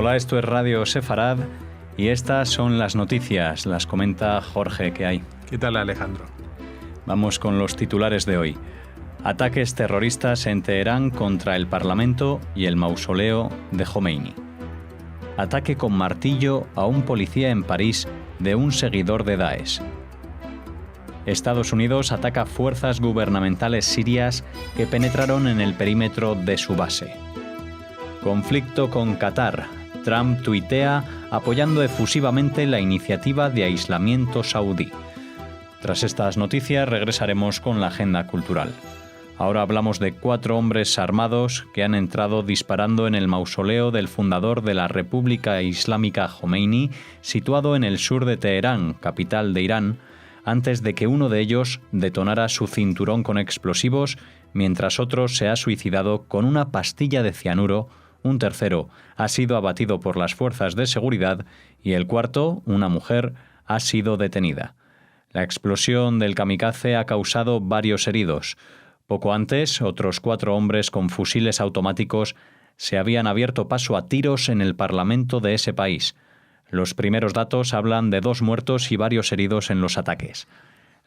Hola, esto es Radio Sefarad y estas son las noticias. Las comenta Jorge, ¿qué hay? ¿Qué tal, Alejandro? Vamos con los titulares de hoy. Ataques terroristas en Teherán contra el Parlamento y el mausoleo de Jomeini. Ataque con martillo a un policía en París de un seguidor de Daesh. Estados Unidos ataca fuerzas gubernamentales sirias que penetraron en el perímetro de su base. Conflicto con Qatar. Trump tuitea apoyando efusivamente la iniciativa de aislamiento saudí. Tras estas noticias regresaremos con la agenda cultural. Ahora hablamos de 4 hombres armados que han entrado disparando en el mausoleo del fundador de la República Islámica Jomeini, situado en el sur de Teherán, capital de Irán, antes de que uno de ellos detonara su cinturón con explosivos, mientras otro se ha suicidado con una pastilla de cianuro. Un tercero ha sido abatido por las fuerzas de seguridad y el cuarto, una mujer, ha sido detenida. La explosión del kamikaze ha causado varios heridos. Poco antes, otros 4 hombres con fusiles automáticos se habían abierto paso a tiros en el parlamento de ese país. Los primeros datos hablan de 2 muertos y varios heridos en los ataques.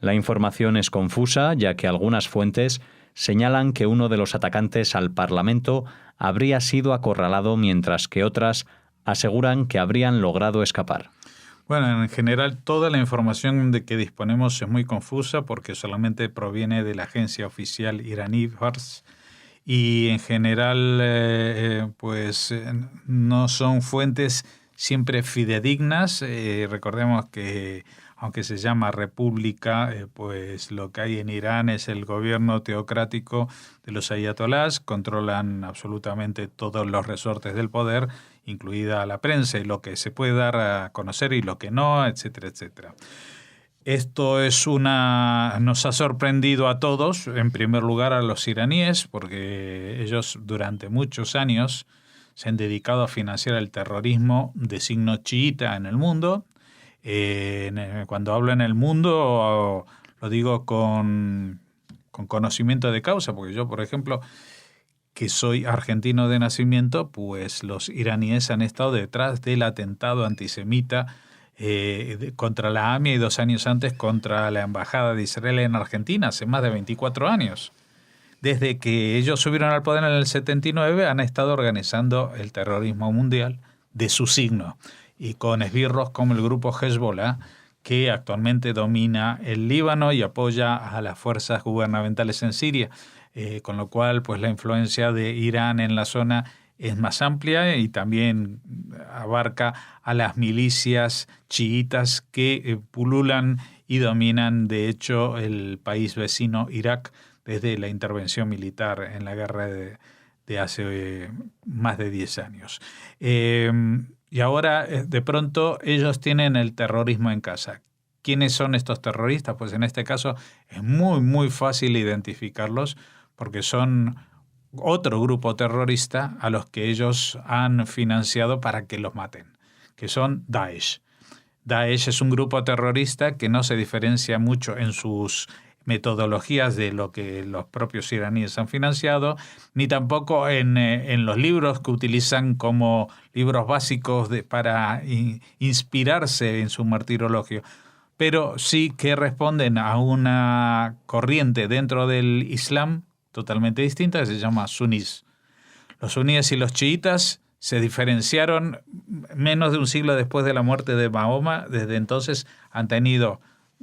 La información es confusa, ya que algunas fuentes señalan que uno de los atacantes al Parlamento habría sido acorralado, mientras que otras aseguran que habrían logrado escapar. Bueno, en general toda la información de que disponemos es muy confusa porque solamente proviene de la agencia oficial iraní Fars y en general no son fuentes siempre fidedignas. Recordemos que aunque se llama república, pues lo que hay en Irán es el gobierno teocrático de los ayatolás, controlan absolutamente todos los resortes del poder, incluida la prensa y lo que se puede dar a conocer y lo que no, etcétera, etcétera. Esto nos ha sorprendido a todos, en primer lugar a los iraníes, porque ellos durante muchos años se han dedicado a financiar el terrorismo de signo chiita en el mundo. Cuando hablo en el mundo, lo digo con conocimiento de causa, porque yo, por ejemplo, que soy argentino de nacimiento, pues los iraníes han estado detrás del atentado antisemita contra la AMIA y 2 años antes contra la Embajada de Israel en Argentina, hace más de 24 años. Desde que ellos subieron al poder en el 79, han estado organizando el terrorismo mundial de su signo, y con esbirros como el grupo Hezbollah, que actualmente domina el Líbano y apoya a las fuerzas gubernamentales en Siria, con lo cual pues la influencia de Irán en la zona es más amplia y también abarca a las milicias chiitas que pululan y dominan de hecho el país vecino Irak desde la intervención militar en la guerra de hace más de 10 años. Y ahora, de pronto, ellos tienen el terrorismo en casa. ¿Quiénes son estos terroristas? Pues en este caso es muy, muy fácil identificarlos porque son otro grupo terrorista a los que ellos han financiado para que los maten, que son Daesh. Daesh es un grupo terrorista que no se diferencia mucho en sus metodologías de lo que los propios iraníes han financiado, ni tampoco en los libros que utilizan como libros básicos para inspirarse en su martirologio, pero sí que responden a una corriente dentro del Islam totalmente distinta que se llama sunís. Los suníes y los chiitas se diferenciaron menos de un siglo después de la muerte de Mahoma. Desde entonces han tenido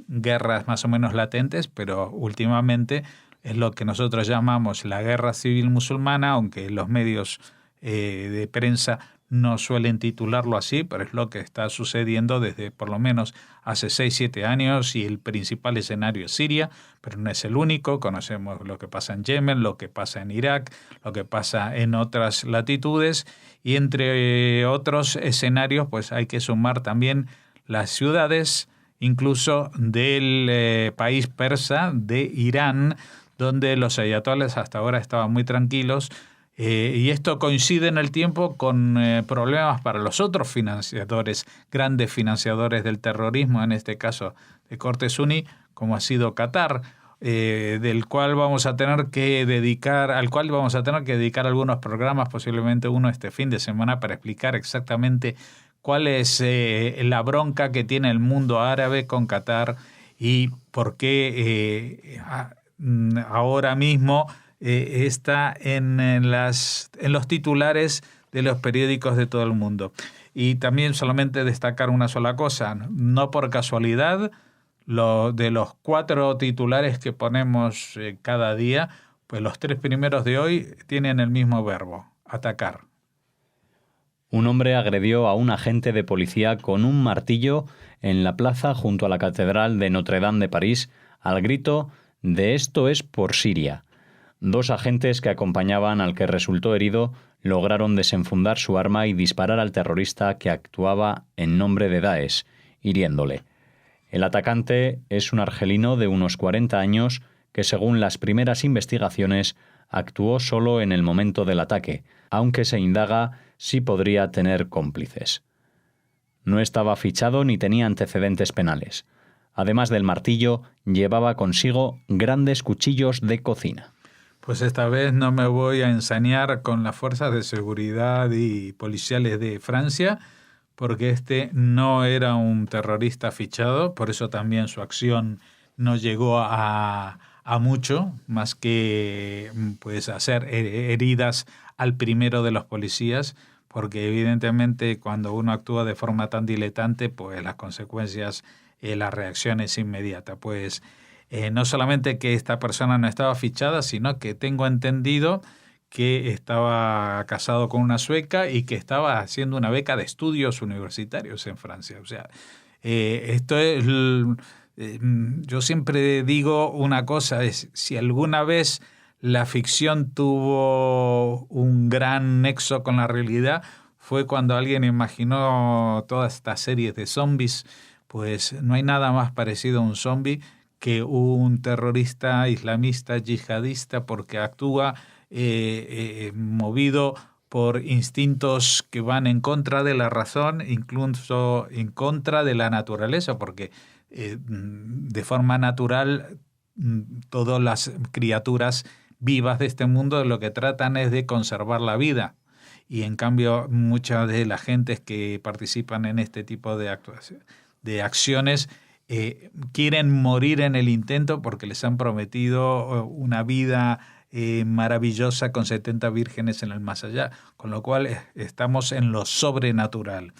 guerras más o menos latentes, pero últimamente es lo que nosotros llamamos la guerra civil musulmana, aunque los medios de prensa no suelen titularlo así, pero es lo que está sucediendo desde por lo menos hace 6-7 años y el principal escenario es Siria, pero no es el único. Conocemos lo que pasa en Yemen, lo que pasa en Irak, lo que pasa en otras latitudes y entre otros escenarios pues hay que sumar también las ciudades incluso del país persa, de Irán, donde los ayatolás hasta ahora estaban muy tranquilos, y esto coincide en el tiempo con problemas para los otros financiadores, grandes financiadores del terrorismo, en este caso de corte suní, como ha sido Qatar. al cual vamos a tener que dedicar algunos programas, posiblemente uno este fin de semana, para explicar exactamente cuál es la bronca que tiene el mundo árabe con Qatar y por qué ahora mismo está en los titulares de los periódicos de todo el mundo. Y también solamente destacar una sola cosa, no por casualidad, de los 4 titulares que ponemos cada día, pues los 3 primeros de hoy tienen el mismo verbo, atacar. Un hombre agredió a un agente de policía con un martillo en la plaza junto a la Catedral de Notre-Dame de París, al grito de «Esto es por Siria». 2 agentes que acompañaban al que resultó herido lograron desenfundar su arma y disparar al terrorista que actuaba en nombre de Daesh, hiriéndole. El atacante es un argelino de unos 40 años que, según las primeras investigaciones, actuó solo en el momento del ataque, aunque se indaga si podría tener cómplices. No estaba fichado ni tenía antecedentes penales. Además del martillo, llevaba consigo grandes cuchillos de cocina. Pues esta vez no me voy a ensañar con las fuerzas de seguridad y policiales de Francia, porque este no era un terrorista fichado, por eso también su acción no llegó a mucho, más que pues hacer heridas al primero de los policías, porque evidentemente cuando uno actúa de forma tan diletante, pues las consecuencias, la reacción es inmediata. Pues no solamente que esta persona no estaba fichada, sino que tengo entendido que estaba casado con una sueca y que estaba haciendo una beca de estudios universitarios en Francia. O sea, esto es... yo siempre digo una cosa, es si alguna vez la ficción tuvo un gran nexo con la realidad, fue cuando alguien imaginó todas estas series de zombies. Pues no hay nada más parecido a un zombie que un terrorista islamista yihadista, porque actúa movido por instintos que van en contra de la razón, incluso en contra de la naturaleza, porque de forma natural todas las criaturas vivas de este mundo lo que tratan es de conservar la vida. Y en cambio muchas de las gentes que participan en este tipo de acciones quieren morir en el intento porque les han prometido una vida maravillosa con 70 vírgenes en el más allá, con lo cual estamos en lo sobrenatural.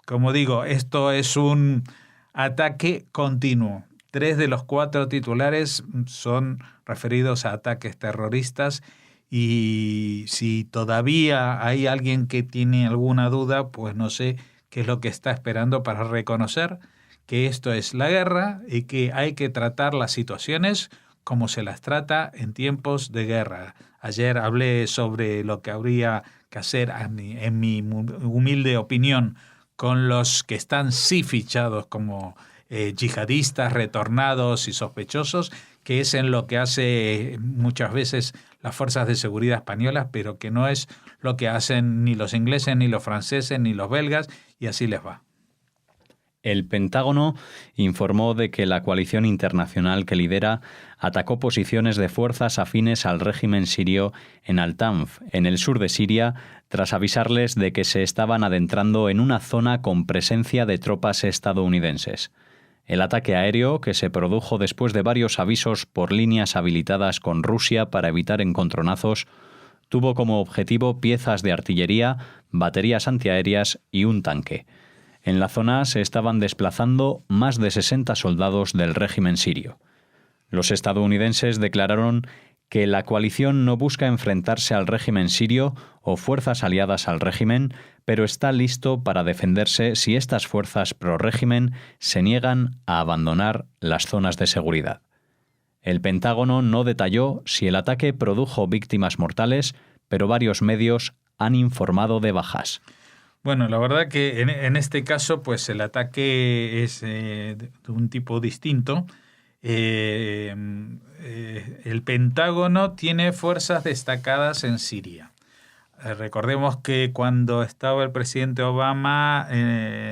Como digo, esto es un ataque continuo. 3 de los 4 titulares son referidos a ataques terroristas y si todavía hay alguien que tiene alguna duda, pues no sé qué es lo que está esperando para reconocer que esto es la guerra y que hay que tratar las situaciones como se las trata en tiempos de guerra. Ayer hablé sobre lo que habría que hacer, en mi humilde opinión, con los que están sí fichados como yihadistas, retornados y sospechosos, que es en lo que hace muchas veces las fuerzas de seguridad españolas, pero que no es lo que hacen ni los ingleses, ni los franceses, ni los belgas, y así les va. El Pentágono informó de que la coalición internacional que lidera atacó posiciones de fuerzas afines al régimen sirio en Al-Tanf, en el sur de Siria, tras avisarles de que se estaban adentrando en una zona con presencia de tropas estadounidenses. El ataque aéreo, que se produjo después de varios avisos por líneas habilitadas con Rusia para evitar encontronazos, tuvo como objetivo piezas de artillería, baterías antiaéreas y un tanque. En la zona se estaban desplazando más de 60 soldados del régimen sirio. Los estadounidenses declararon que la coalición no busca enfrentarse al régimen sirio o fuerzas aliadas al régimen, pero está listo para defenderse si estas fuerzas pro-régimen se niegan a abandonar las zonas de seguridad. El Pentágono no detalló si el ataque produjo víctimas mortales, pero varios medios han informado de bajas. Bueno, la verdad que en este caso pues el ataque es de un tipo distinto. El Pentágono tiene fuerzas destacadas en Siria. Recordemos que cuando estaba el presidente Obama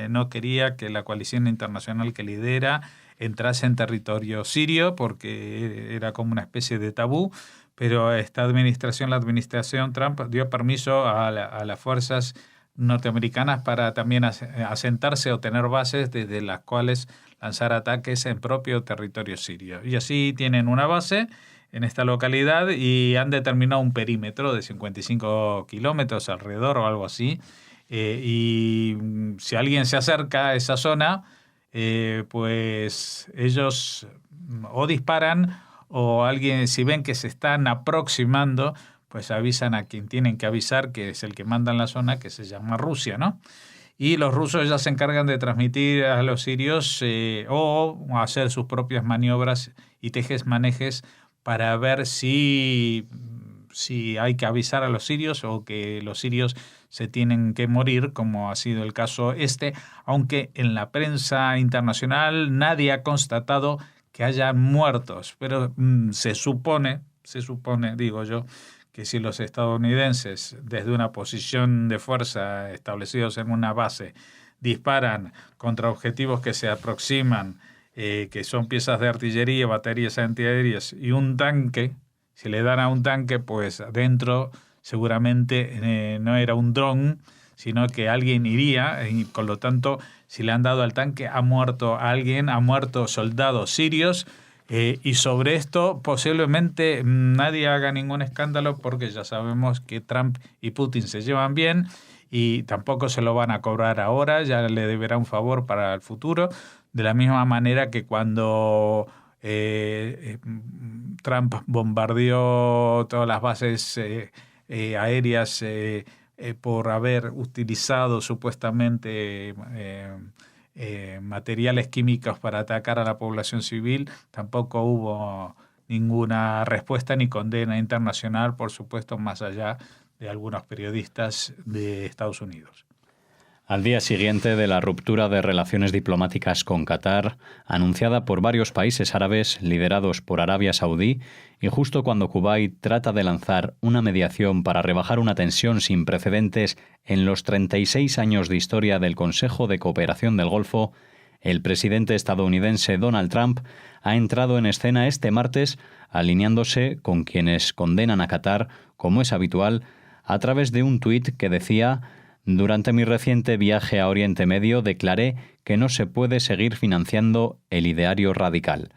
no quería que la coalición internacional que lidera entrase en territorio sirio, porque era como una especie de tabú, pero la administración Trump dio permiso a las fuerzas norteamericanas para también asentarse o tener bases desde las cuales lanzar ataques en propio territorio sirio. Y así tienen una base en esta localidad y han determinado un perímetro de 55 kilómetros alrededor o algo así. Y si alguien se acerca a esa zona, pues ellos o disparan o alguien, si ven que se están aproximando, pues avisan a quien tienen que avisar, que es el que manda en la zona, que se llama Rusia, ¿no? Y los rusos ya se encargan de transmitir a los sirios o hacer sus propias maniobras y tejes-manejes para ver si hay que avisar a los sirios o que los sirios se tienen que morir, como ha sido el caso aunque en la prensa internacional nadie ha constatado que haya muertos, pero se supone, digo yo, que si los estadounidenses desde una posición de fuerza establecidos en una base disparan contra objetivos que se aproximan, que son piezas de artillería, baterías antiaéreas y un tanque, si le dan a un tanque, pues adentro seguramente no era un dron, sino que alguien iría y por lo tanto si le han dado al tanque ha muerto alguien, ha muerto soldados sirios. Y sobre esto posiblemente nadie haga ningún escándalo porque ya sabemos que Trump y Putin se llevan bien y tampoco se lo van a cobrar ahora, ya le deberá un favor para el futuro, de la misma manera que cuando Trump bombardeó todas las bases aéreas por haber utilizado supuestamente materiales químicos para atacar a la población civil, tampoco hubo ninguna respuesta ni condena internacional, por supuesto, más allá de algunos periodistas de Estados Unidos. Al día siguiente de la ruptura de relaciones diplomáticas con Qatar, anunciada por varios países árabes liderados por Arabia Saudí, y justo cuando Kuwait trata de lanzar una mediación para rebajar una tensión sin precedentes en los 36 años de historia del Consejo de Cooperación del Golfo, el presidente estadounidense Donald Trump ha entrado en escena este martes alineándose con quienes condenan a Qatar, como es habitual, a través de un tuit que decía: «Durante mi reciente viaje a Oriente Medio declaré que no se puede seguir financiando el ideario radical.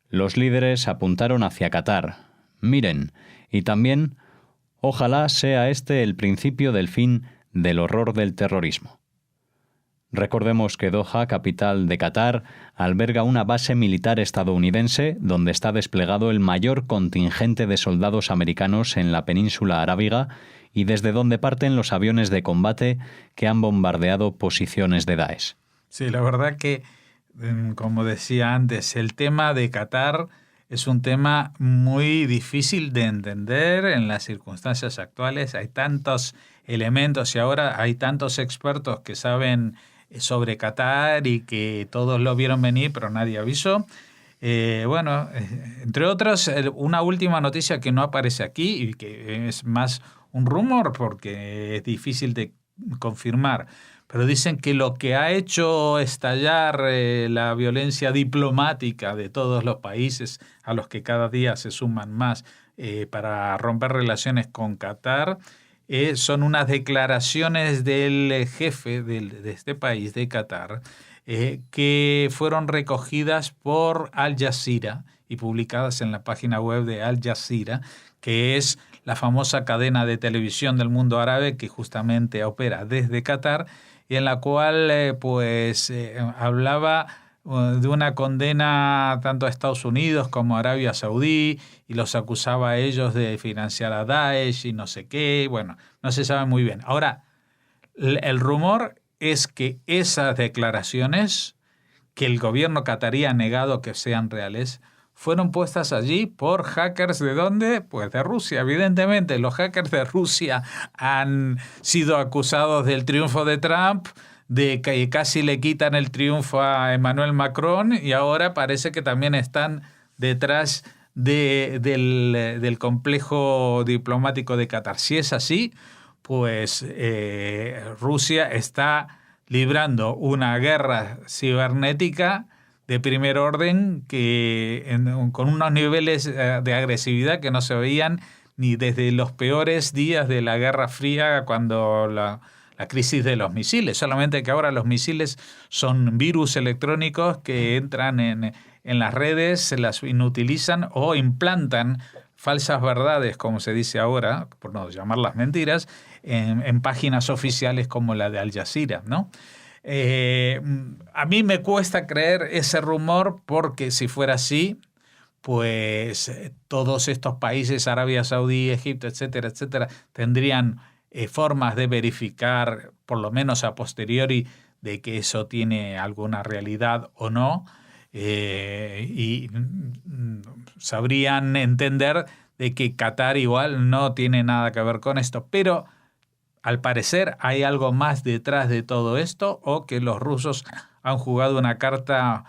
Los líderes apuntaron hacia Qatar. Miren, y también, ojalá sea este el principio del fin del horror del terrorismo». Recordemos que Doha, capital de Qatar, alberga una base militar estadounidense donde está desplegado el mayor contingente de soldados americanos en la península arábiga y desde donde parten los aviones de combate que han bombardeado posiciones de Daesh. Sí, la verdad que, como decía antes, el tema de Qatar es un tema muy difícil de entender en las circunstancias actuales. Hay tantos elementos y ahora hay tantos expertos que saben sobre Qatar y que todos lo vieron venir, pero nadie avisó. Entre otras, una última noticia que no aparece aquí y que es más un rumor porque es difícil de confirmar, pero dicen que lo que ha hecho estallar la violencia diplomática de todos los países a los que cada día se suman más para romper relaciones con Qatar son unas declaraciones del jefe de este país, de Qatar, que fueron recogidas por Al Jazeera y publicadas en la página web de Al Jazeera, que es la famosa cadena de televisión del mundo árabe que justamente opera desde Qatar y en la cual hablaba de una condena tanto a Estados Unidos como a Arabia Saudí y los acusaba a ellos de financiar a Daesh y no sé qué. Bueno, no se sabe muy bien. Ahora, el rumor es que esas declaraciones, que el gobierno qatarí ha negado que sean reales, fueron puestas allí por hackers ¿de dónde? Pues de Rusia, evidentemente. Los hackers de Rusia han sido acusados del triunfo de Trump, de que casi le quitan el triunfo a Emmanuel Macron y ahora parece que también están detrás del complejo diplomático de Qatar. Si es así, pues Rusia está librando una guerra cibernética de primer orden con unos niveles de agresividad que no se veían ni desde los peores días de la Guerra Fría, cuando la crisis de los misiles. Solamente que ahora los misiles son virus electrónicos que entran en las redes, se las inutilizan o implantan falsas verdades, como se dice ahora, por no llamarlas mentiras, en páginas oficiales como la de Al Jazeera, ¿no? A mí me cuesta creer ese rumor, porque si fuera así, pues todos estos países, Arabia Saudí, Egipto, etcétera, etcétera, tendrían formas de verificar, por lo menos a posteriori, de que eso tiene alguna realidad o no, y sabrían entender de que Qatar igual no tiene nada que ver con esto. Pero al parecer hay algo más detrás de todo esto, o que los rusos han jugado una carta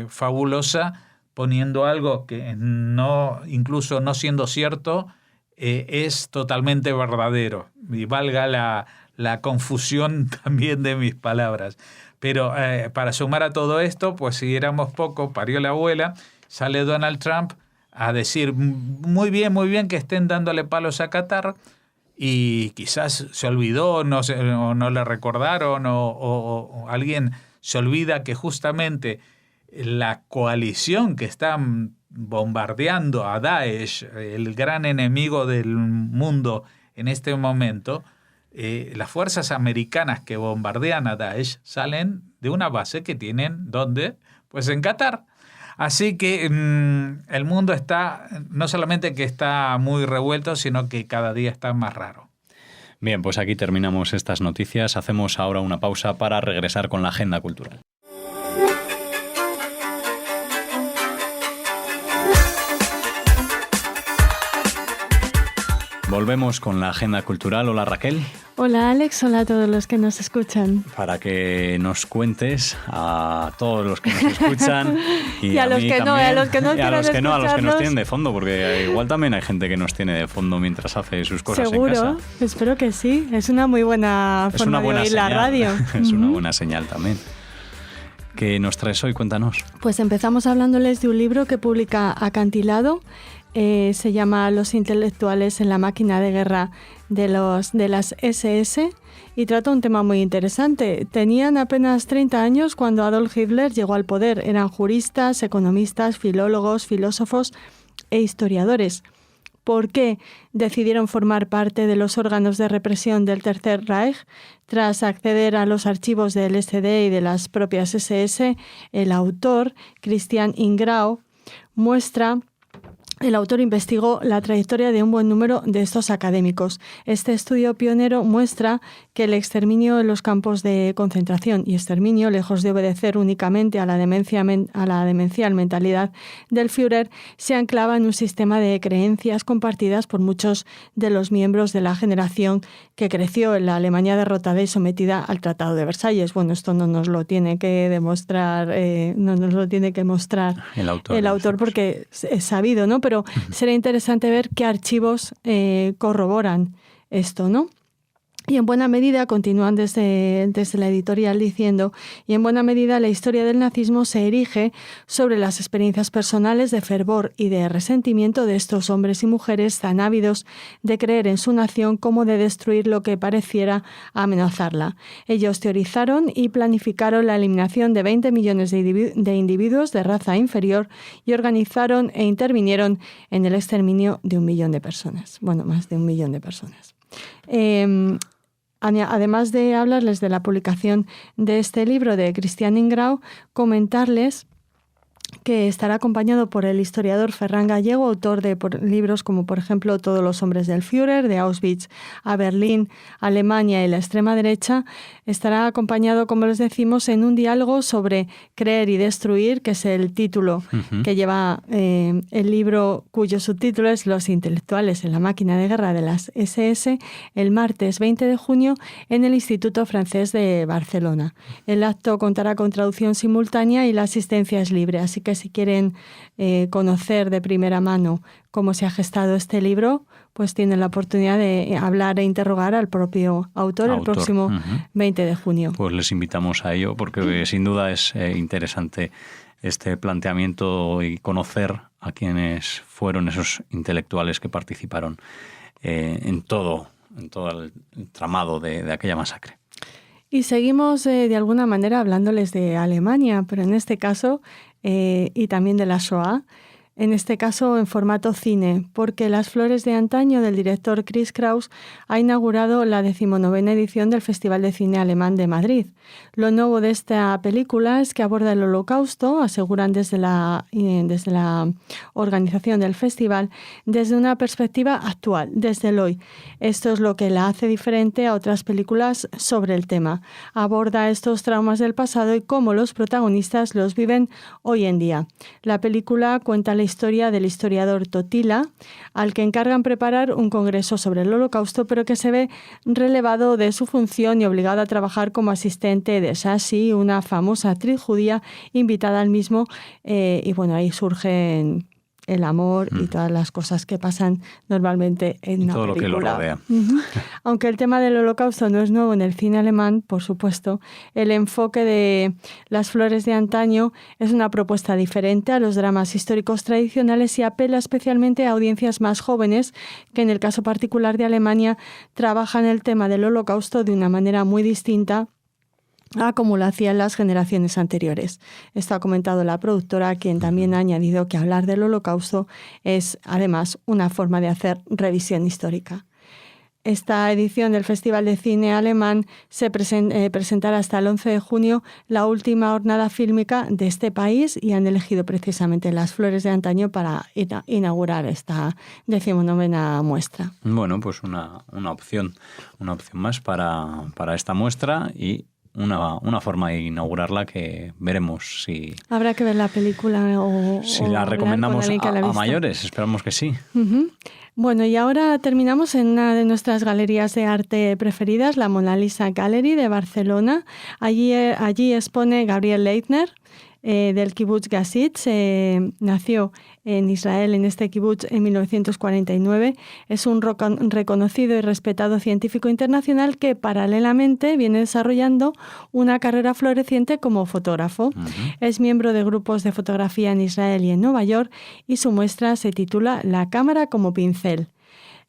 fabulosa, poniendo algo que no, incluso no siendo cierto, es totalmente verdadero. Y valga la confusión también de mis palabras. Pero para sumar a todo esto, pues si éramos poco, parió la abuela, sale Donald Trump a decir muy bien que estén dándole palos a Qatar, y quizás se olvidó, o no le recordaron, o alguien se olvida que justamente la coalición que está bombardeando a Daesh, el gran enemigo del mundo en este momento, las fuerzas americanas que bombardean a Daesh salen de una base que tienen, ¿dónde? Pues en Qatar. Así que el mundo está, no solamente que está muy revuelto, sino que cada día está más raro. Bien, pues aquí terminamos estas noticias. Hacemos ahora una pausa para regresar con la agenda cultural. Volvemos con la agenda cultural. Hola, Raquel. Hola, Alex. Hola a todos los que nos escuchan. Para que nos cuentes a todos los que nos escuchan y a los que no, a los que no, y a los que no, a los que nos tienen de fondo, porque igual también hay gente que nos tiene de fondo mientras hace sus cosas en casa. Seguro, espero que sí. Es una muy buena forma de oír la radio. Es una buena señal también. ¿Qué nos traes hoy? Cuéntanos. Pues empezamos hablándoles de un libro que publica Acantilado. Se llama Los intelectuales en la máquina de guerra de las SS, y trata un tema muy interesante. Tenían apenas 30 años cuando Adolf Hitler llegó al poder. Eran juristas, economistas, filólogos, filósofos e historiadores. ¿Por qué decidieron formar parte de los órganos de represión del Tercer Reich? Tras acceder a los archivos del SD y de las propias SS, el autor, Christian Ingrao, El autor investigó la trayectoria de un buen número de estos académicos. Este estudio pionero muestra que el exterminio en los campos de concentración y exterminio, lejos de obedecer únicamente a la demencial mentalidad del Führer, se anclaba en un sistema de creencias compartidas por muchos de los miembros de la generación que creció en la Alemania derrotada y sometida al Tratado de Versalles. Bueno, esto no nos lo tiene que demostrar, mostrar el autor porque es sabido, ¿no? Pero será interesante ver qué archivos corroboran esto, ¿no? Y en buena medida, continúan desde la editorial diciendo, y en buena medida la historia del nazismo se erige sobre las experiencias personales de fervor y de resentimiento de estos hombres y mujeres tan ávidos de creer en su nación como de destruir lo que pareciera amenazarla. Ellos teorizaron y planificaron la eliminación de 20 millones de individuos de raza inferior y organizaron e intervinieron en el exterminio de 1 millón de personas. Bueno, más de 1 millón de personas. Además de hablarles de la publicación de este libro de Christian Ingrao, comentarles que estará acompañado por el historiador Ferran Gallego, autor de libros como, por ejemplo, Todos los hombres del Führer, de Auschwitz a Berlín, Alemania y la extrema derecha. Estará acompañado, como les decimos, en un diálogo sobre creer y destruir, que es el título que lleva el libro, cuyo subtítulo es Los intelectuales en la máquina de guerra de las SS, el martes 20 de junio en el Instituto Francés de Barcelona. El acto contará con traducción simultánea y la asistencia es libre, así que que si quieren conocer de primera mano cómo se ha gestado este libro, pues tienen la oportunidad de hablar e interrogar al propio autor el próximo 20 de junio. Pues les invitamos a ello porque sin duda es interesante este planteamiento y conocer a quienes fueron esos intelectuales que participaron en todo el tramado de aquella masacre. Y seguimos de alguna manera hablándoles de Alemania, pero en este caso, y también de la Shoah, en este caso en formato cine, porque Las flores de antaño del director Chris Kraus ha inaugurado la 19ª edición del Festival de Cine Alemán de Madrid. Lo nuevo de esta película es que aborda el Holocausto, aseguran desde la organización del festival, desde una perspectiva actual, desde el hoy. Esto es lo que la hace diferente a otras películas sobre el tema. Aborda estos traumas del pasado y cómo los protagonistas los viven hoy en día. La película cuenta la historia del historiador Totila, al que encargan preparar un congreso sobre el Holocausto, pero que se ve relevado de su función y obligado a trabajar como asistente de Shashi, una famosa actriz judía invitada al mismo, y bueno, ahí surgen el amor y todas las cosas que pasan normalmente en una todo película. Lo que lo rodea. Aunque el tema del Holocausto no es nuevo en el cine alemán, por supuesto, el enfoque de Las flores de antaño es una propuesta diferente a los dramas históricos tradicionales y apela especialmente a audiencias más jóvenes que en el caso particular de Alemania trabajan el tema del Holocausto de una manera muy distinta a como lo hacían las generaciones anteriores. Esto ha comentado la productora, quien también ha añadido que hablar del Holocausto es, además, una forma de hacer revisión histórica. Esta edición del Festival de Cine Alemán se presentará hasta el 11 de junio, la última jornada fílmica de este país, y han elegido precisamente Las flores de antaño para inaugurar esta 19ª muestra. Bueno, pues una opción más para esta muestra y una forma de inaugurarla que veremos si... Habrá que ver la película o la recomendamos a mayores, esperamos que sí. Bueno, y ahora terminamos en una de nuestras galerías de arte preferidas, la Mona Lisa Gallery de Barcelona. Allí expone Gabriel Leitner, del kibutz Gazitz. Nació en Israel, en este kibutz, en 1949. Es un reconocido y respetado científico internacional que paralelamente viene desarrollando una carrera floreciente como fotógrafo. Es miembro de grupos de fotografía en Israel y en Nueva York, y su muestra se titula La cámara como pincel.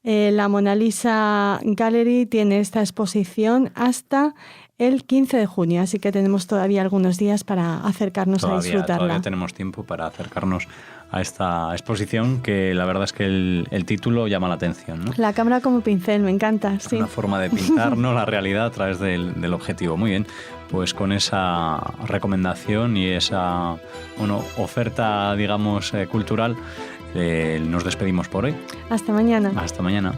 La Mona Lisa Gallery tiene esta exposición hasta el 15 de junio, así que tenemos todavía algunos días para acercarnos a disfrutarla. Todavía tenemos tiempo para acercarnos a esta exposición, que la verdad es que el título llama la atención, ¿no? La cámara como pincel, me encanta, sí. Una forma de pintar, ¿no?, la realidad a través del objetivo. Muy bien, pues con esa recomendación y esa oferta, digamos, cultural, nos despedimos por hoy. Hasta mañana. Hasta mañana.